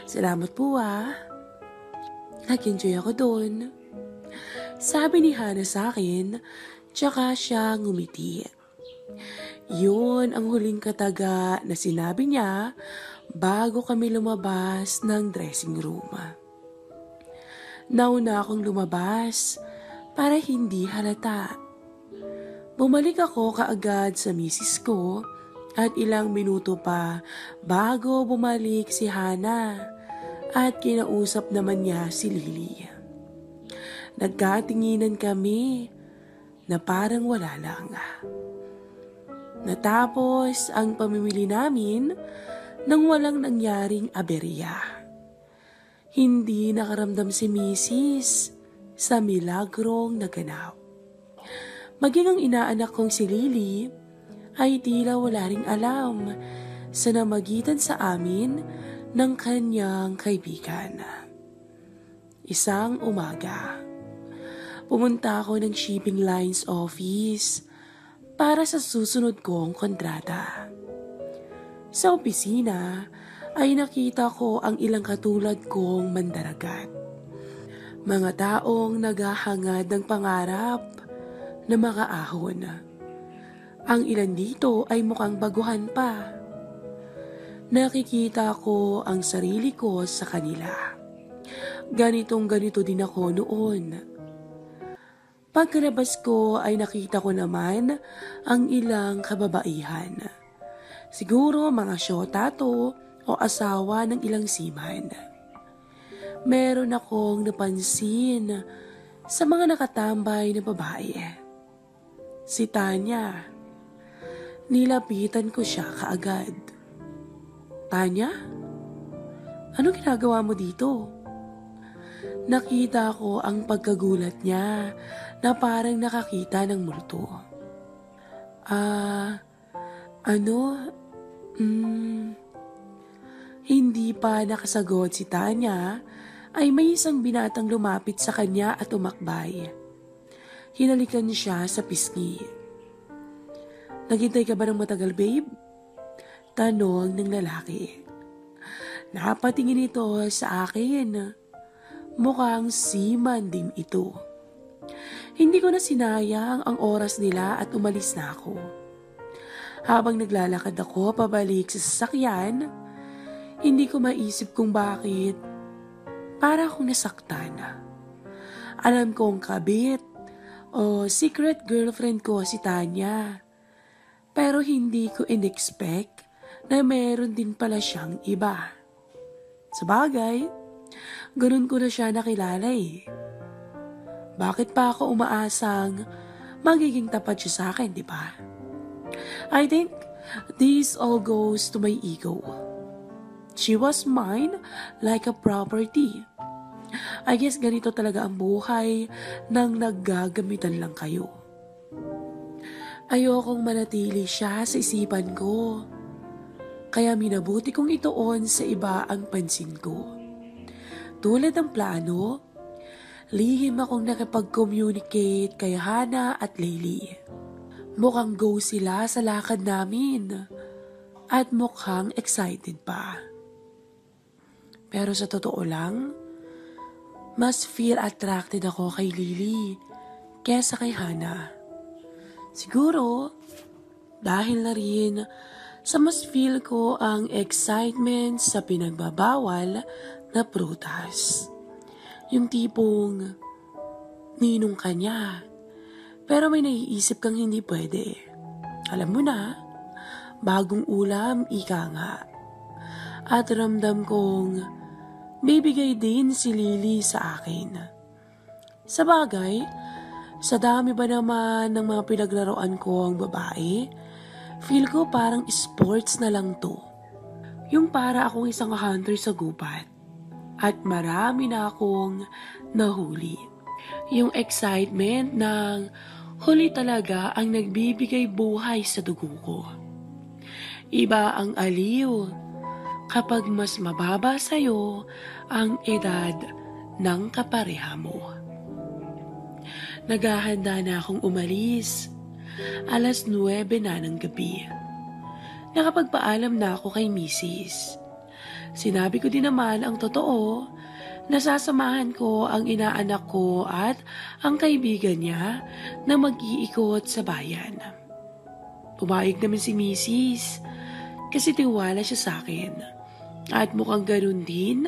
Salamat po Nag-enjoy ako doon. Sabi ni Hana sa akin, tsaka siya ngumiti. Yun ang huling kataga na sinabi niya bago kami lumabas ng dressing room. Nauna akong lumabas para hindi halata. Bumalik ako kaagad sa misis ko at ilang minuto pa bago bumalik si Hana at kinausap naman niya si Lily. Nagkatinginan kami na parang wala lang. Natapos ang pamimili namin nang walang nangyaring aberya. Hindi nakaramdam si Mrs. sa milagrong naganap. Maging ang inaanak kong si Lily ay tila wala ring alam sa namagitan sa amin ng kanyang kaibigan. Isang umaga, pumunta ako ng shipping lines office para sa susunod kong kontrata. Sa opisina ay nakita ko ang ilang katulad kong mandaragat. Mga taong naghahangad ng pangarap na makaahon. Ang ilan dito ay mukhang baguhan pa. Nakikita ko ang sarili ko sa kanila. Ganito din ako noon. Pagkalabas ko ay nakita ko naman ang ilang kababaihan. Siguro mga syota to o asawa ng ilang seaman. Meron akong napansin sa mga nakatambay na babae. Si Tanya. Nilapitan ko siya kaagad. Tanya? Ano ginagawa mo dito? Nakita ko ang pagkagulat niya na parang nakakita ng multo. Hindi pa nakasagot si Tanya ay may isang binatang lumapit sa kanya at umakbay. Hinalikan siya sa pisngi. Naghintay ka ba ng matagal, babe? Tanong ng lalaki. Napatingin ito sa akin. Mukhang seaman din ito. Hindi ko na sinayang ang oras nila at umalis na ako. Habang naglalakad ako pabalik sa sasakyan, hindi ko maisip kung bakit para akong nasaktan. Alam kong kabit o secret girlfriend ko si Tanya, pero hindi ko in-expect na meron din pala siyang iba. Sabagay, ganun ko na siya nakilala Bakit pa ako umaasang magiging tapat siya sa akin, di ba? I think this all goes to my ego. She was mine like a property. I guess ganito talaga ang buhay nang naggagamitan lang kayo. Ayokong manatili siya sa isipan ko. Kaya minabuti kong ituon sa iba ang pansin ko. Tulad ng plano, lihim akong nakipag-communicate kay Hana at Lily. Mukhang go sila sa lakad namin at mukhang excited pa. Pero sa totoo lang, mas feel attracted ako kay Lily kesa kay Hana. Siguro, dahil na rin sa mas feel ko ang excitement sa pinagbabawal na prutas. Yung tipong ninong ka niya, pero may naiisip kang hindi pwede. Alam mo na, bagong ulam, ika nga. At ramdam kong bibigay din si Lily sa akin. Sa bagay, sa dami ba naman ng mga pinaglaruan ko ang babae, feel ko parang sports na lang to. Yung para akong isang hunter sa gubat. At marami na akong nahuli. Yung excitement ng huli talaga ang nagbibigay buhay sa dugo ko. Iba ang aliw kapag mas mababa sa'yo ang edad ng kapareha mo. Naghahanda na akong umalis. 9:00 na ng gabi. Nakapagpaalam na ako kay Mrs. Sinabi ko din naman ang totoo, nasasamahan ko ang inaanak ko at ang kaibigan niya na mag-iikot sa bayan. Pumayag naman si Mrs. kasi tiwala siya sa akin. At mukhang ganun din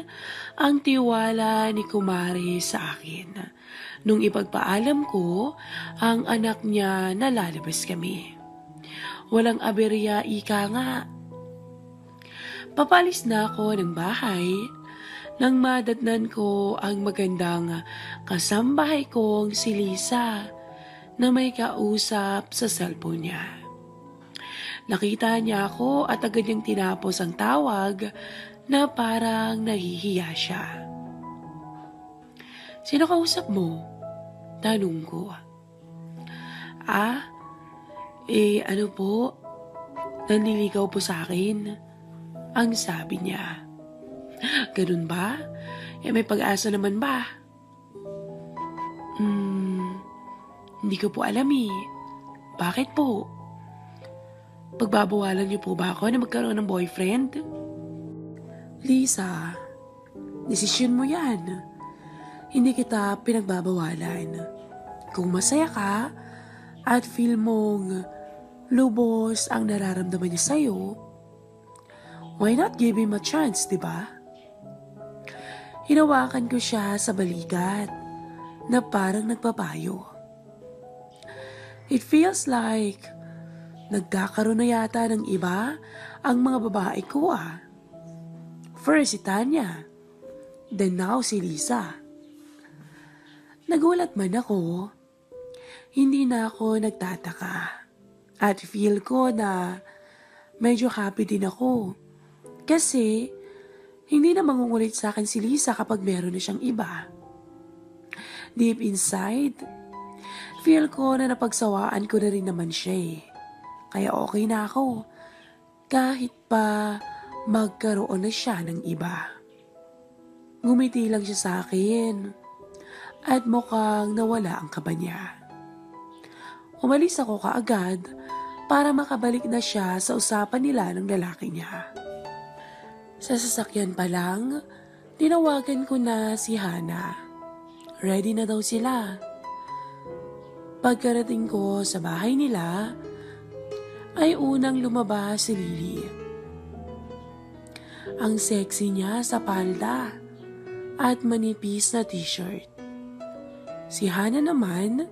ang tiwala ni Kumare sa akin. Nung ipagpaalam ko, ang anak niya na lalabas kami. Walang aberya, ika nga. Papalis na ako ng bahay nang madatnan ko ang magandang kasambahay kong si Lisa na may kausap sa cellphone niya. Nakita niya ako at agad niyang tinapos ang tawag na parang nahihiya siya. "Sino kausap mo?" Tanong ko. Ano po? Nanliligaw po sa akin. Ang sabi niya. Ganun ba? May pag-asa naman ba? Hindi ko po alam eh. Bakit po? Pagbabawalan niyo po ba ako na magkaroon ng boyfriend? Lisa, desisyon mo yan. Hindi kita pinagbabawalan. Kung masaya ka at feel mong lubos ang nararamdaman niya sa'yo, why not give him a chance, diba? Hinawakan ko siya sa balikat na parang nagpapayo. It feels like nagkakaroon na yata ng iba ang mga babae ko First si Tanya, then now si Lisa. Nagulat man ako, hindi na ako nagtataka. At feel ko na medyo happy din ako. Kasi hindi na mangungulit sa akin si Lisa kapag meron na siyang iba. Deep inside, feel ko na napagsawaan ko na rin naman siya Kaya okay na ako, kahit pa magkaroon na siya ng iba. Ngumiti lang siya sa akin at mukhang nawala ang kaba niya. Umalis ako kaagad para makabalik na siya sa usapan nila ng lalaki niya. Sa sasakyan pa lang, tinawagan ko na si Hana. Ready na daw sila. Pagkarating ko sa bahay nila, ay unang lumabas si Lily. Ang sexy niya sa palda at manipis na t-shirt. Si Hana naman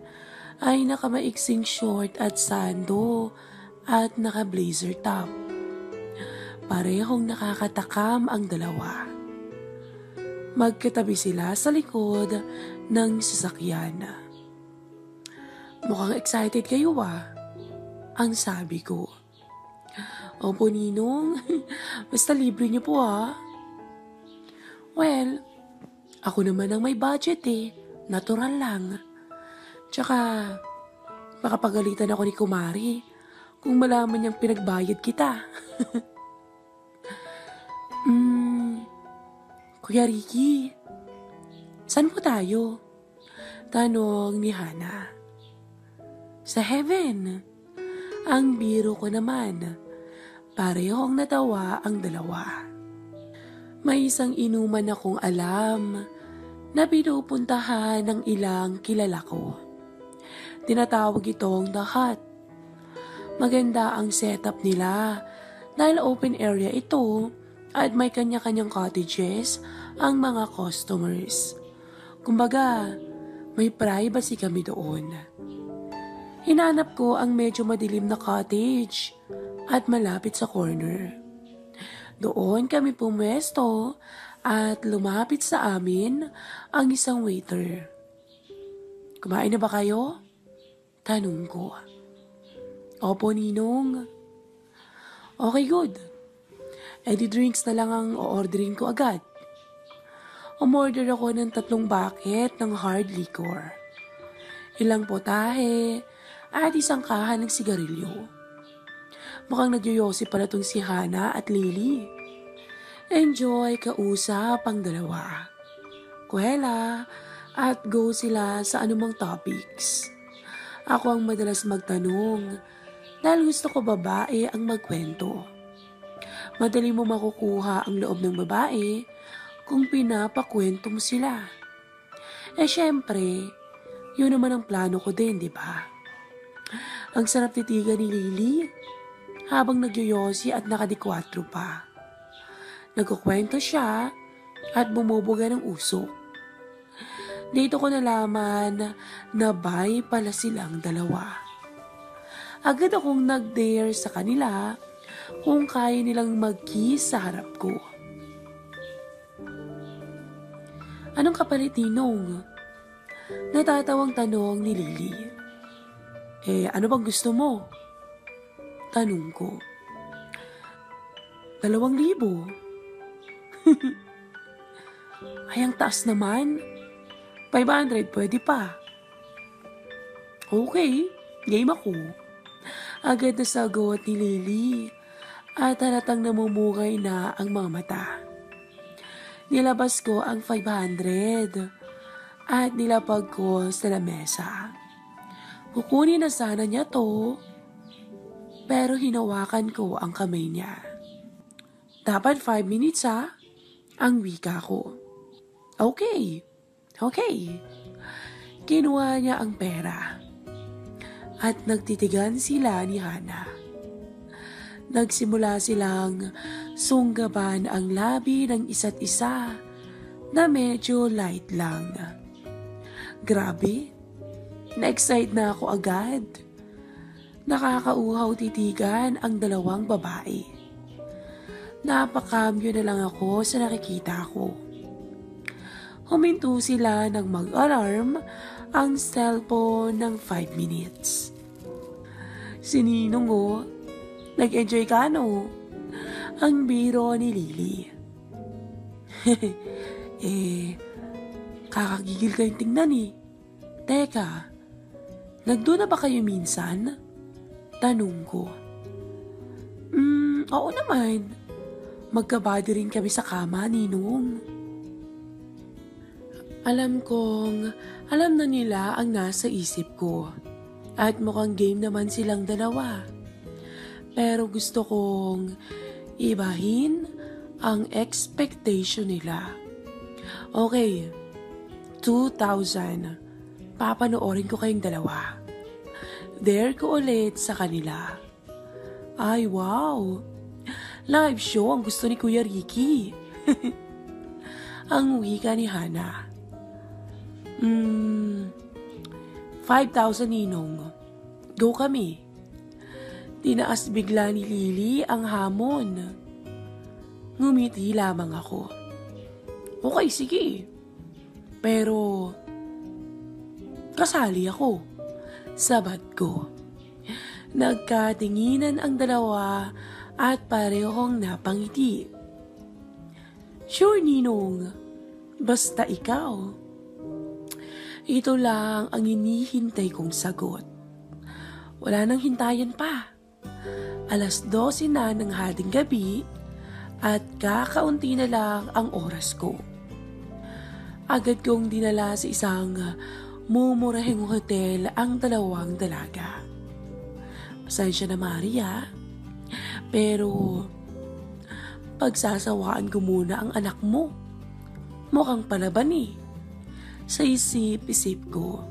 ay nakamaiksing short at sando at naka-blazer top. Parehong nakakatakam ang dalawa. Magkatabi sila sa likod ng sasakyan. Mukhang excited kayo ang sabi ko. Opo, Ninong. Basta libre niyo po Well, ako naman ang may budget Natural lang. Tsaka, makapagalitan ako ni Kumari kung malaman niyang pinagbayad kita. Kuya Ricky, saan po tayo? Tanong ni Hana. Sa heaven. Ang biro ko naman. Parehong natawa ang dalawa. May isang inuman akong alam na pinupuntahan ng ilang kilala ko. Tinatawag itong The Hut. Maganda ang setup nila dahil open area ito at may kanya-kanyang cottages ang mga customers. Kumbaga, may privacy kami doon. Hinanap ko ang medyo madilim na cottage at malapit sa corner. Doon kami pumwesto at lumapit sa amin ang isang waiter. Kumain na ba kayo? Tanong ko. Opo, Ninong. Okay, good. Di drinks na lang ang o-orderin ko agad. Umorder ako ng 3 bucket ng hard liquor. Ilang potahe at isang kahan ng sigarilyo. Mukhang nagyoyosi pala tong si Hana at Lily. Enjoy kausap ang dalawa. Kuwela at go sila sa anumang topics. Ako ang madalas magtanong dahil gusto ko babae ang magkwento. Madali mo makukuha ang loob ng babae kung pinapakwento mo sila. Syempre, yun naman ang plano ko din, di ba? Ang sarap titigan ni Lily habang nagyoyosi at nakadikwatro pa. Nagkukwento siya at bumubuga ng usok. Dito ko nalaman na bay pala silang dalawa. Agad akong nag-dare sa kanila kung kaya nilang mag-kiss sa harap ko. Anong kapalit, Ninong? Natatawang tanong ni Lily. Ano bang gusto mo? Tanong ko. 2,000. Ay, ang taas naman. 500, pwede pa. Okay, game ako. Agad na sagot ni Lily at halatang namumugay na ang mga mata. Nilabas ko ang 500 at nilapag ko sa lamesa. Kukunin na sana niya to, pero hinawakan ko ang kamay niya. Dapat 5 minutes ang wika ko. Okay. Kinuha niya ang pera at nagtitigan sila ni Hana. Nagsimula silang sunggaban ang labi ng isa't isa na medyo light lang. Grabe, na-excite na ako agad. Nakakauhaw titigan ang dalawang babae. Napakambyo na lang ako sa nakikita ko. Huminto sila nang mag-alarm ang cellphone ng 5 minutes. Si Ninong nag-enjoy ka no? Ang biro ni Lily. Kakagigil kayong tingnan Teka, nagdo na ba kayo minsan? Tanong ko. Oo naman. Magkabady rin kami sa kama, Ninong. Alam na nila ang nasa isip ko. At mukhang game naman silang dalawa. Pero gusto kong ibahin ang expectation nila. Okay, 2,000. Papanoorin ko kayong dalawa. Dare ko ulit sa kanila. Ay, wow! Live show ang gusto ni Kuya Ricky. Ang wika ni Hana. 5,000, Ninong. Go kami. Tinaas bigla ni Lily ang hamon. Ngumiti lamang ako. Okay, sige. Pero, kasali ako. Sabat ko. Nagkatinginan ang dalawa at parehong napangiti. Sure, Ninong. Basta ikaw. Ito lang ang hinihintay kong sagot. Wala nang hintayan pa. 12:00 na ng hating gabi at kakaunti na lang ang oras ko. Agad kong dinala sa isang mumurahing hotel ang dalawang dalaga. Pasensya na, Maria. Pero pagsasawaan ko muna ang anak mo. Mukhang palaban sa isip-isip ko.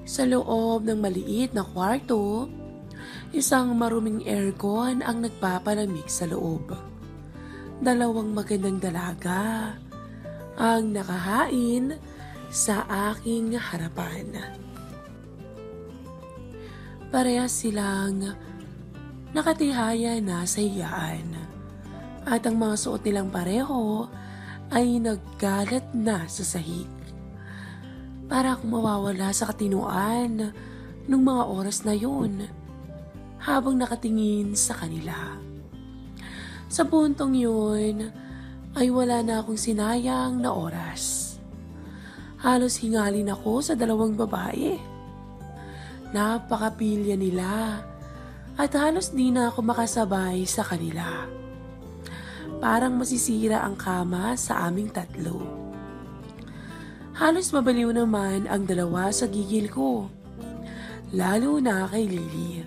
Sa loob ng maliit na kwarto, isang maruming aircon ang nagpapalamig sa loob. 2 magandang dalaga ang nakahain sa aking harapan. Parehas silang nakatihaya na sa hiyaan at ang mga suot nilang pareho ay naggalat na sa sahig. Para akong mawawala sa katinuan nung mga oras na yun habang nakatingin sa kanila. Sa puntong yun ay wala na akong sinayang na oras. Halos hingalin ako sa 2 babae. Napakapilya nila at halos di na ako makasabay sa kanila. Parang masisira ang kama sa aming 3. Halos mabaliw naman ang 2 sa gigil ko, lalo na kay Lily.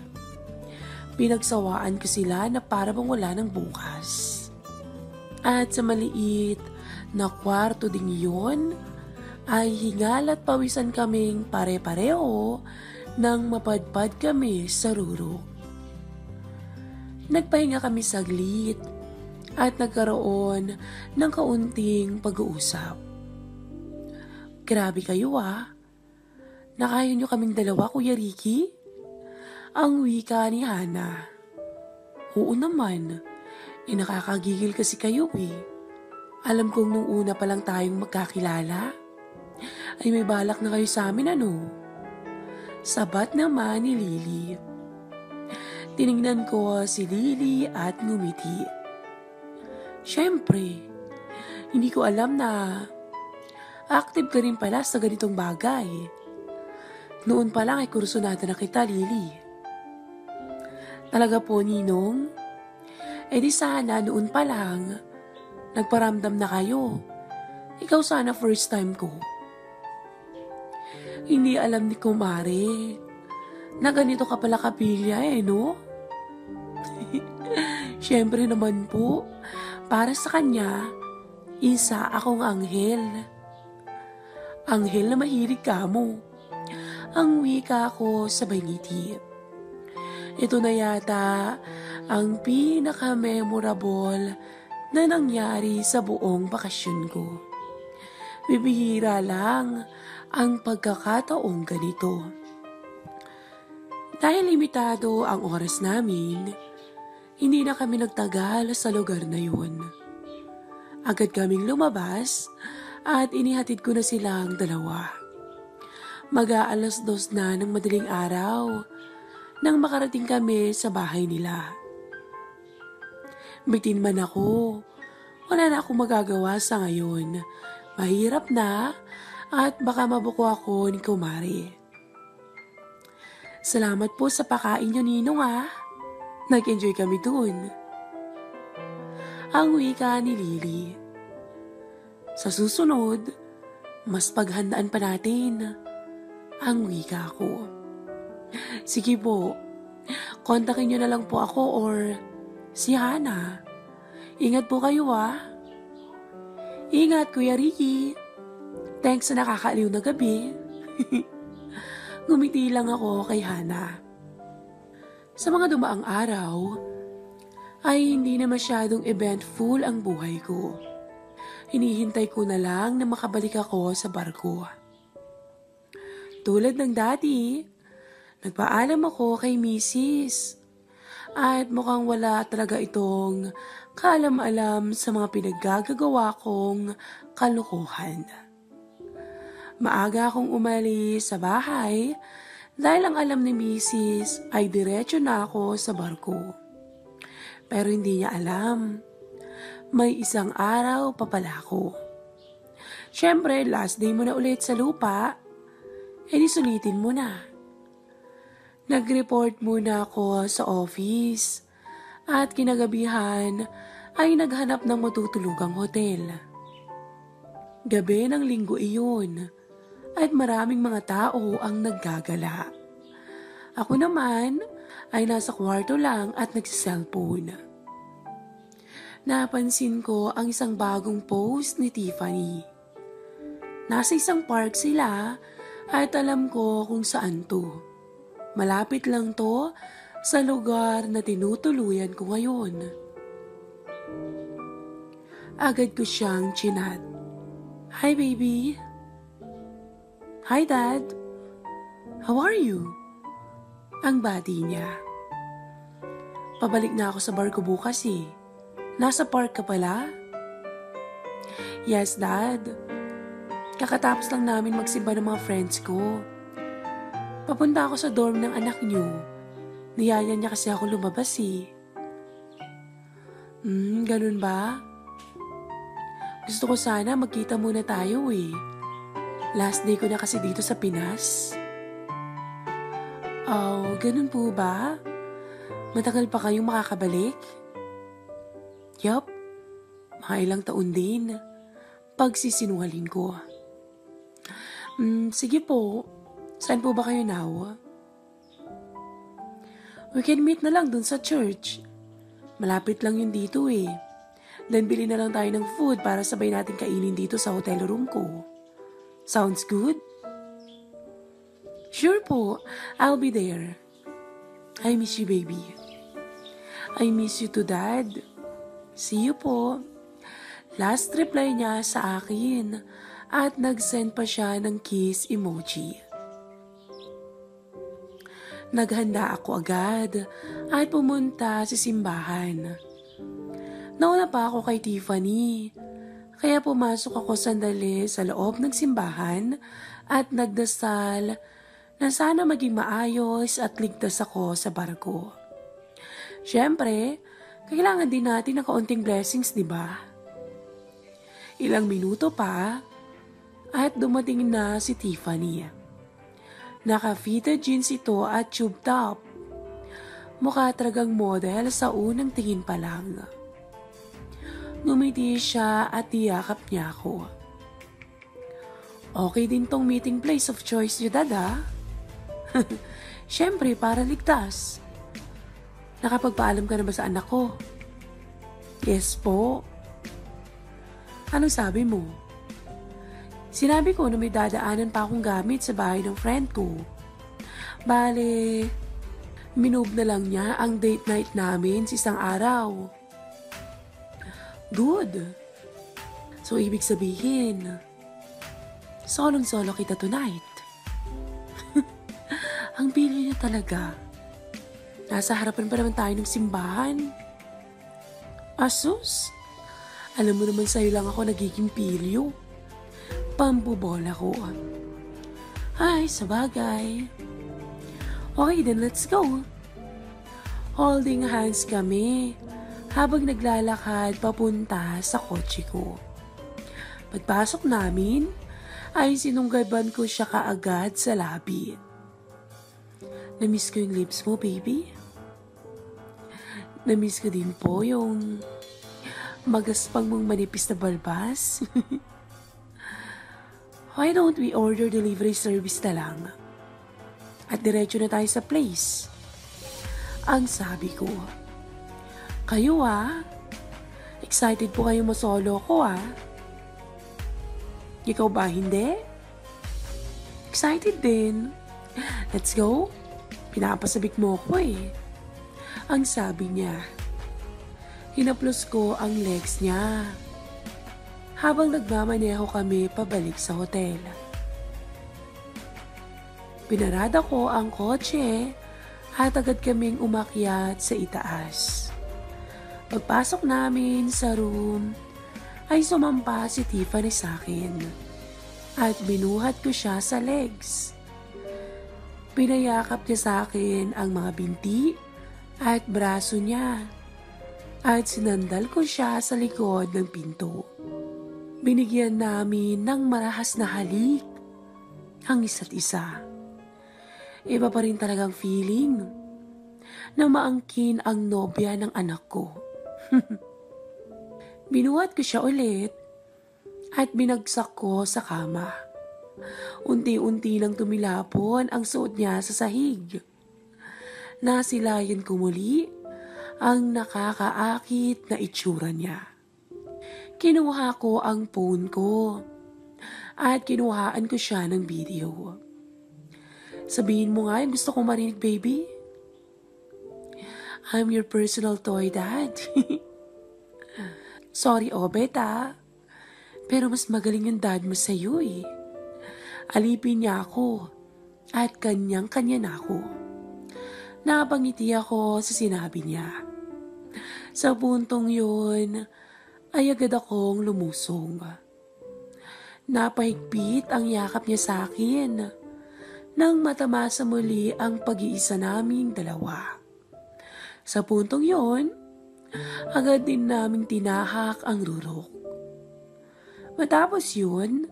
Pinagsawaan ko sila na para bang wala ng bukas. At sa maliit na kwarto ding iyon, ay hingal at pawisan kaming pare-pareho nang mapadpad kami sa rurok. Nagpahinga kami saglit at nagkaroon ng kaunting pag-uusap. Grabe kayo Nakaya niyo kaming dalawa, Kuya Ricky? Ang wika ni Hana. Oo naman, nakakagigil kasi kayo Alam kong nung una pa lang tayong magkakilala, ay may balak na kayo sa amin Sabat naman ni Lily. Tiningnan ko si Lily at ngumiti. Siyempre, hindi ko alam na active ka rin pala sa ganitong bagay. Noon pa lang ay kursunada na kita, Lily. Talaga po, Ninong? Di sana noon pa lang, nagparamdam na kayo. Ikaw sana first time ko. Hindi alam ni Kumare na ganito ka pala kapilya no? Siyempre naman po, para sa kanya, isa akong anghel. Anghel na mahilig ka mo. Ang wika ko sabay ngiti. Ito na yata ang pinaka-memorable na nangyari sa buong bakasyon ko. Bibihira lang ang pagkakataong ganito. Dahil limitado ang oras namin, hindi na kami nagtagal sa lugar na yun. Agad kaming lumabas at inihatid ko na silang dalawa. Mag-aalas 2 na ng madaling araw nang makarating kami sa bahay nila. Bitin man ako, wala na akong magagawa sa ngayon. Mahirap na at baka mabuko ako ni Kumare. Salamat po sa pakain niyo, Ninong Nag-enjoy kami dun. Ang wika ni Lily. Sa susunod, mas paghandaan pa natin. Ang wika ko. Sige po, kontakin niyo na lang po ako or si Hana. Ingat po kayo Ingat, Kuya Ricky. Thanks sa nakakaaliw na gabi. Ngumiti lang ako kay Hana. Sa mga dumaang araw, ay hindi na masyadong eventful ang buhay ko. Hinihintay ko na lang na makabalik ako sa barko. Tulad ng dati, nagpaalam ako kay Mrs. At mukhang wala talaga itong kaalam-alam sa mga pinaggagawa kong kalokohan. Maaga akong umalis sa bahay dahil ang alam ni Mrs. ay diretso na ako sa barko. Pero hindi niya alam, may isang araw pa pala ako. Siyempre, last day mo na ulit sa lupa, di sulitin mo na. Nag-report muna ako sa office at kinagabihan ay naghanap ng matutulugang hotel. Gabi ng linggo iyon at maraming mga tao ang naggagala. Ako naman ay nasa kwarto lang at nagsiselfone. Napansin ko ang isang bagong post ni Tiffany. Nasa isang park sila at alam ko kung saan to. Malapit lang to sa lugar na tinutuluyan ko ngayon. Agad ko siyang chinat. Hi baby. Hi dad. How are you? Ang bati niya. Pabalik na ako sa bar ko bukas Nasa park ka pala? Yes dad. Kakatapos lang namin magsimba ng mga friends ko. Papunta ako sa dorm ng anak niyo. Niyaya niya kasi ako lumabas Ganun ba? Gusto ko sana magkita muna tayo Last day ko na kasi dito sa Pinas. Oh, ganun po ba? Matagal pa kayong makakabalik? Yup, mga ilang taon din. Pagsisinungaling ko. Sige po. Saan po ba kayo now? We can meet na lang dun sa church. Malapit lang yun dito eh. Then bili na lang tayo ng food para sabay natin kainin dito sa hotel room ko. Sounds good? Sure po, I'll be there. I miss you, baby. I miss you too, Dad. See you po. Last reply niya sa akin at nag-send pa siya ng kiss emoji. Naghanda ako agad at pumunta sa simbahan. Nauna pa ako kay Tiffany, kaya pumasok ako sandali sa loob ng simbahan at nagdasal na sana maging maayos at ligtas ako sa barko. Siyempre, kailangan din natin ng kaunting blessings, di ba? Ilang minuto pa at dumating na si Tiffany. Naka-fitted jeans ito at tube top. Mukha talagang model sa unang tingin pa lang. Ngumiti siya at tiyakap niya ako. Okay din tong meeting place of choice niyo, Dad, ha? Siyempre, para ligtas. Nakapagpaalam ka na ba sa anak ko? Yes po. Anong sabi mo? Sinabi ko na may dadaanan pa akong gamit sa bahay ng friend ko. Bale, minove na lang niya ang date night namin sa isang araw. Good. So, ibig sabihin, solong-solo kita tonight. Ang pili niya talaga. Nasa harapan pa naman tayo ng simbahan. Asus, alam mo naman sa'yo lang ako nagiging pilyo. Pambubola ko. Ay, sabagay. Okay, then let's go. Holding hands kami habang naglalakad papunta sa kotse ko. Pagpasok namin, ay sinunggaban ko siya kaagad sa labi. Namiss ko yung lips mo, baby. Namiss ko din po yung magaspang mong manipis na balbas. Why don't we order delivery service na lang? At diretso na tayo sa place. Ang sabi ko. Kayo excited po kayo masolo ko Ikaw ba hindi? Excited din. Let's go. Pinapasabik mo ko Ang sabi niya. Hinaplos ko ang legs niya habang nagmamaneho kami pabalik sa hotel. Pinarada ko ang kotse at agad kaming umakyat sa itaas. Pagpasok namin sa room, ay sumampa si Tiffany sa akin at binuhat ko siya sa legs. Pinayakap niya sa akin ang mga binti at braso niya at sinandal ko siya sa likod ng pinto. Binigyan namin ng marahas na halik ang isa't isa. Iba pa rin talagang feeling na maangkin ang nobya ng anak ko. Binuhat ko siya ulit at binagsak ko sa kama. Unti-unti lang tumilapon ang suot niya sa sahig. Nasilayan ko muli ang nakakaakit na itsura niya. Kinuha ko ang phone ko at kinuhaan ko siya ng video. Sabihin mo nga yung gusto kong marinig, baby. I'm your personal toy, Dad. Sorry, beta. Pero mas magaling yung dad mo sa'yo Alipin niya ako at kanyang-kanya na ako. Napangiti ako sa sinabi niya. Sa puntong yun, ay agad akong lumusong. Napahigpit ang yakap niya sa akin nang matamasa muli ang pag-iisa naming dalawa. Sa puntong yun, agad din naming tinahak ang rurok. Matapos yun,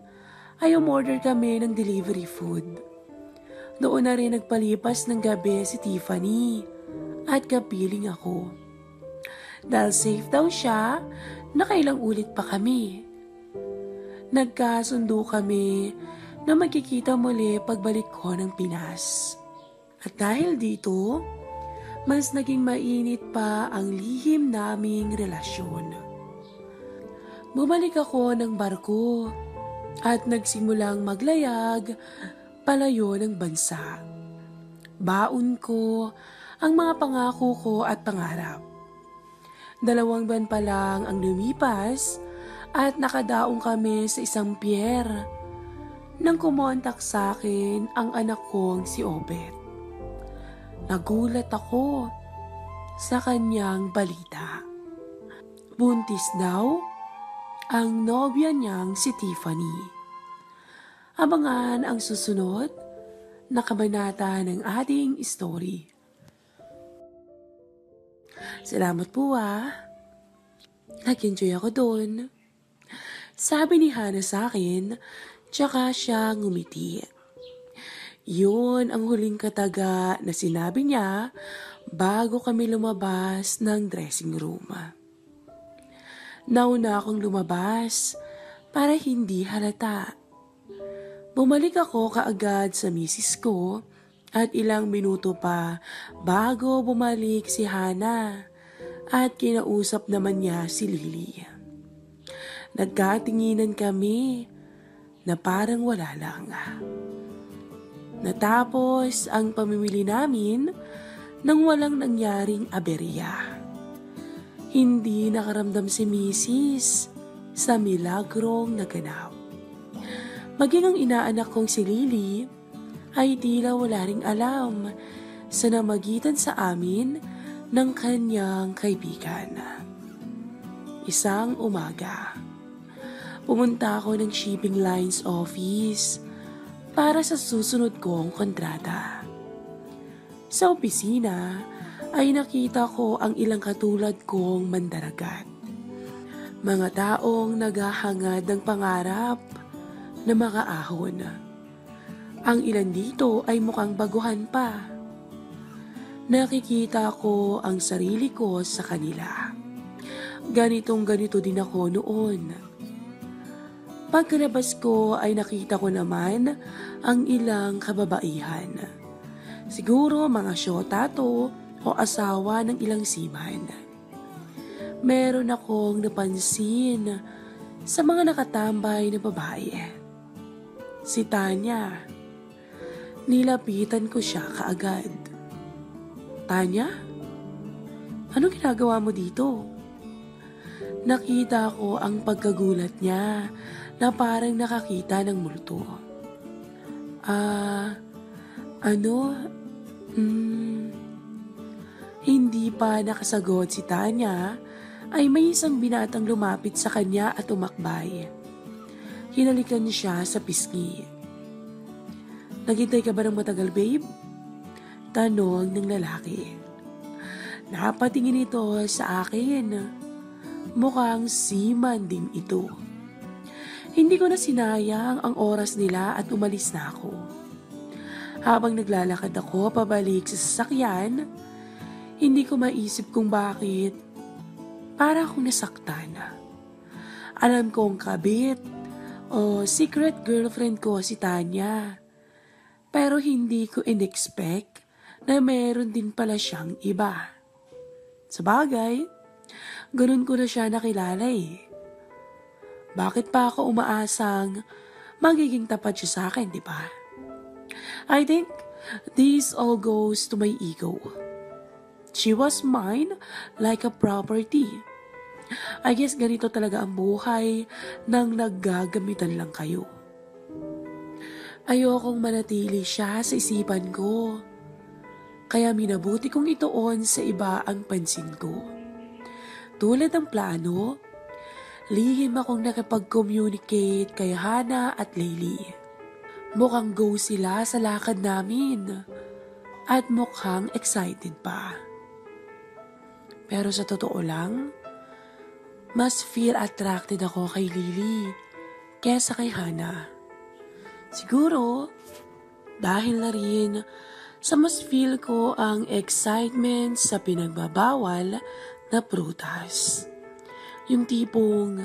ay umorder kami ng delivery food. Doon na rin nagpalipas ng gabi si Tiffany at kapiling ako. Dahil safe daw siya, nakailang ulit pa kami. Nagkasundo kami na magkikita muli pagbalik ko ng Pinas. At dahil dito, mas naging mainit pa ang lihim naming relasyon. Bumalik ako ng barko at nagsimulang maglayag palayo ng bansa. Baon ko ang mga pangako ko at pangarap. 2 buwan pa lang ang lumipas at nakadaong kami sa isang pier nang kumontak sa akin ang anak kong si Obet. Nagulat ako sa kanyang balita. Buntis daw ang nobya niyang si Tiffany. Abangan ang susunod na kabanata ng ating story. Salamat po Nag-enjoy ako doon. Sabi ni Hana sa akin, tsaka siya ngumiti. Yun ang huling kataga na sinabi niya bago kami lumabas ng dressing room. Nauna akong lumabas para hindi halata. Bumalik ako kaagad sa misis ko at ilang minuto pa bago bumalik si Hana at kinausap naman niya si Lily. Nagkatinginan kami na parang wala lang. Natapos ang pamimili namin nang walang nangyaring aberya. Hindi nakaramdam si Mrs. sa milagrong naganap. Maging ang inaanak kong si Lily ay tila wala ring alam sa namagitan sa amin ng kanyang kaibigan. Isang umaga, pumunta ako ng shipping lines office para sa susunod kong kontrata. Sa opisina ay nakita ko ang ilang katulad kong mandaragat. Mga taong naghahangad ng pangarap na makaahon. Ang ilan dito ay mukhang baguhan pa. Nakikita ko ang sarili ko sa kanila. Ganito din ako noon. Pagkalabas ko ay nakita ko naman ang ilang kababaihan. Siguro mga syota to o asawa ng ilang seaman. Meron akong napansin sa mga nakatambay na babae. Si Tanya. Nilapitan ko siya kaagad. Tanya? Anong ginagawa mo dito? Nakita ko ang pagkagulat niya na parang nakakita ng multo. Hindi pa nakasagot si Tanya ay may isang binatang lumapit sa kanya at umakbay. Hinalikan siya sa pisngi. Naghintay ka ba ng matagal, babe? Tanong ng lalaki. Napatingin ito sa akin. Mukhang seaman din ito. Hindi ko na sinayang ang oras nila at umalis na ako. Habang naglalakad ako pabalik sa sasakyan, hindi ko maisip kung bakit para akong nasaktan. Alam kong kabit o secret girlfriend ko si Tanya. Pero hindi ko in-expect na meron din pala siyang iba. Sabagay, ganun ko na siya nakilala Bakit pa ako umaasang magiging tapat siya sa akin, di ba? I think this all goes to my ego. She was mine like a property. I guess ganito talaga ang buhay nang naggagamitan lang kayo. Ayokong manatili siya sa isipan ko. Kaya minabuti kong ituon sa iba ang pansin ko. Tulad ng plano, lihim akong nakipag-communicate kay Hana at Lily. Mukhang go sila sa lakad namin at mukhang excited pa. Pero sa totoo lang, mas feel attracted ako kay Lily kesa kay Hana. Siguro, dahil na rin sa mas feel ko ang excitement sa pinagbabawal na prutas. Yung tipong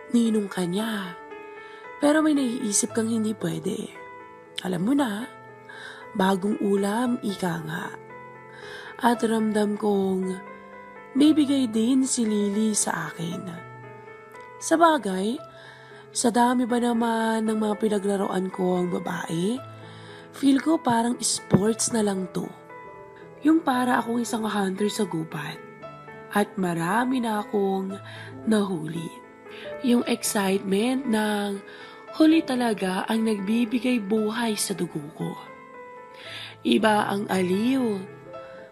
ninong ka niya, pero may naiisip kang hindi pwede. Alam mo na, bagong ulam, ika nga. at ramdam kong bibigay din si Lily sa akin. Sa bagay, sa dami ba naman ng mga pinaglaruan ko ang babae, feel ko parang sports na lang to. Yung para akong isang hunter sa gubat at marami na akong nahuli. Yung excitement ng huli talaga ang nagbibigay buhay sa dugo ko. Iba ang aliw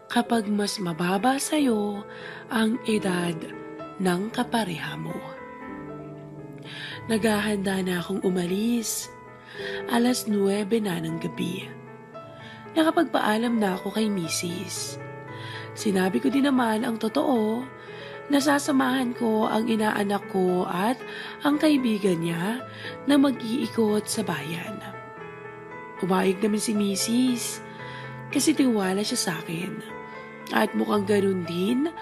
kapag mas mababa sa'yo ang edad ng kapareha mo. Naghahanda na akong umalis. 9:09 na ng gabi. Nakapagpaalam na ako kay Mrs. Sinabi ko din naman ang totoo, nasasamahan ko ang inaanak ko at ang kaibigan niya na mag-iikot sa bayan. Umayag naman si Mrs. kasi tiwala siya sa akin. At mukhang ganun din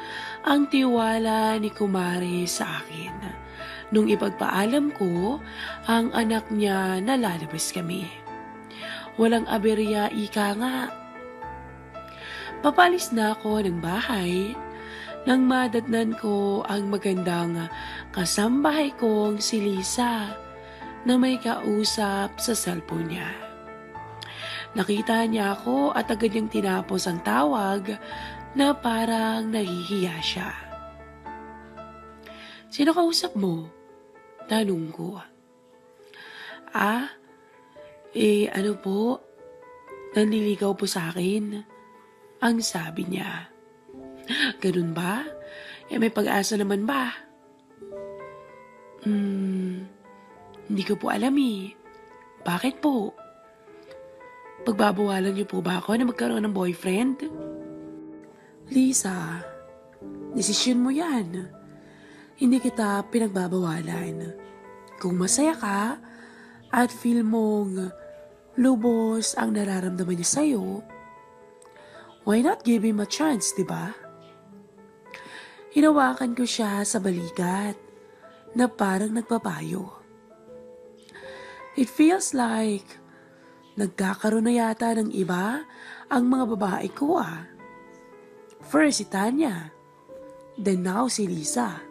ang tiwala ni Kumare sa akin. Nung ipagpaalam ko, ang anak niya na lalabas kami. Walang aberya, ika nga. Papalis na ako ng bahay nang madatnan ko ang magandang kasambahay kong si Lisa na may kausap sa cellphone niya. Nakita niya ako at agad niyang tinapos ang tawag na parang nahihiya siya. "Sino kausap mo?" Tanong ko. Ano po? Nanliligaw po sa akin. Ang sabi niya. Ganun ba? May pag-asa naman ba? Hindi ko po alam eh. Bakit po? Pagbabawalan niyo po ba ako na magkaroon ng boyfriend? Lisa, desisyon mo yan. Hindi kita pinagbabawalan. Kung masaya ka at feel mong lubos ang nararamdaman niya sa'yo, why not give him a chance, diba? Hinawakan ko siya sa balikat na parang nagpapayo. It feels like nagkakaroon na yata ng iba ang mga babae ko. First si Tanya, then now si Lisa.